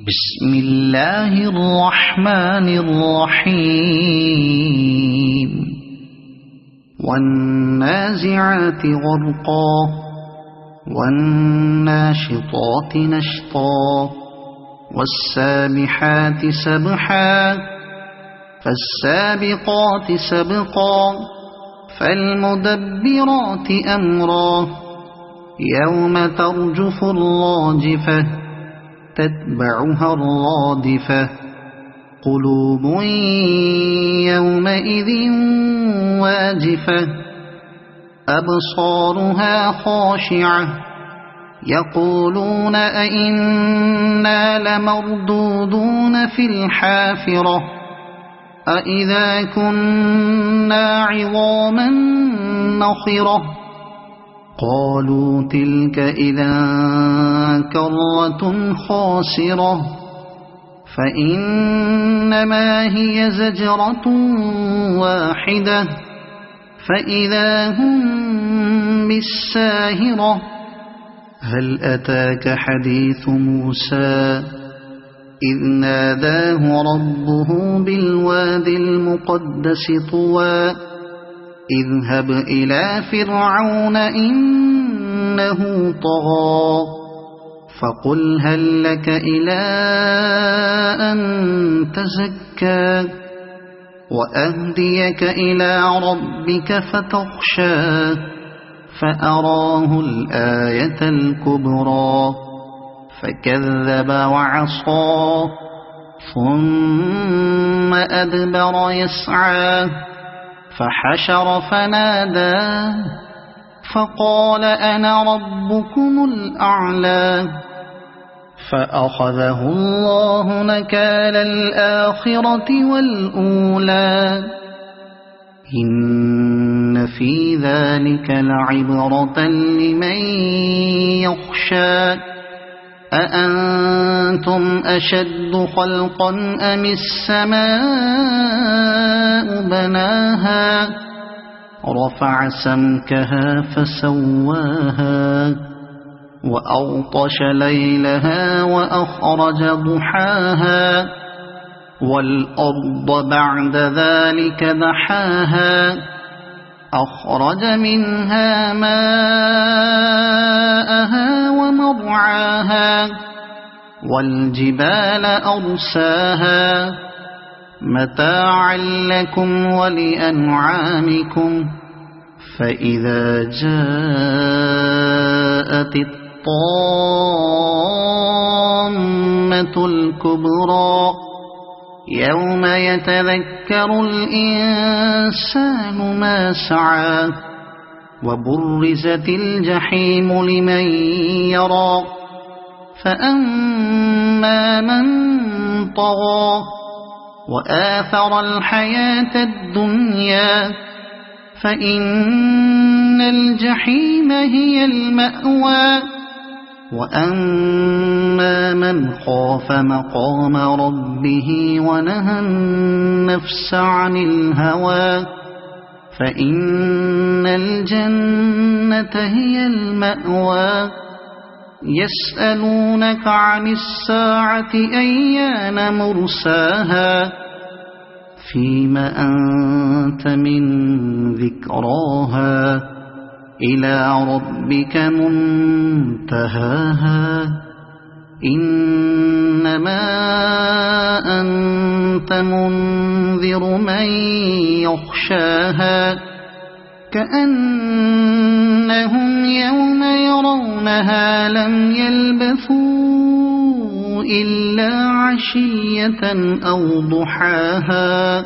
بسم الله الرحمن الرحيم والنازعات غرقا والناشطات نشطا والسابحات سبحا فالسابقات سبقا فالمدبرات أمرا يوم ترجف الراجفة تتبعها الرادفة قلوب يومئذ واجفة أبصارها خاشعة يقولون أئنا لمردودون في الحافرة أئذا كنا عظاما نخرة قالوا تلك إذا كرة خاسرة فإنما هي زجرة واحدة فإذا هم بالساهرة هل أتاك حديث موسى إذ ناداه ربه بالواد المقدس طوى اذهب إلى فرعون إنه طغى فقل هل لك إلى أن تزكى وأهديك إلى ربك فتخشى فأراه الآية الكبرى فكذب وعصى ثم أدبر يسعى فحشر فنادى فقال أنا ربكم الأعلى فأخذه الله نكال الآخرة والأولى إن في ذلك لعبرة لمن يخشى أأنتم أشد خلقا أم السماء بناها رفع سمكها فسواها وأغطش ليلها وأخرج ضحاها والأرض بعد ذلك دحاها أخرج منها ماءها ومرعاها والجبال أرساها متاعا لكم ولأنعامكم فإذا جاءت الطامة الكبرى يوم يتذكر الإنسان ما سعى وبرزت الجحيم لمن يرى فأما من طغى وآثر الحياة الدنيا فإن الجحيم هي المأوى وأما من خاف مقام ربه ونهى النفس عن الهوى فإن الجنة هي المأوى يسألونك عن الساعة أيان مرساها فيم أنت من ذكراها إلى ربك منتهاها إنما أنت منذر من يخشاها كأنهم يوم يرونها لم يلبثوا إلا عشية أو ضحاها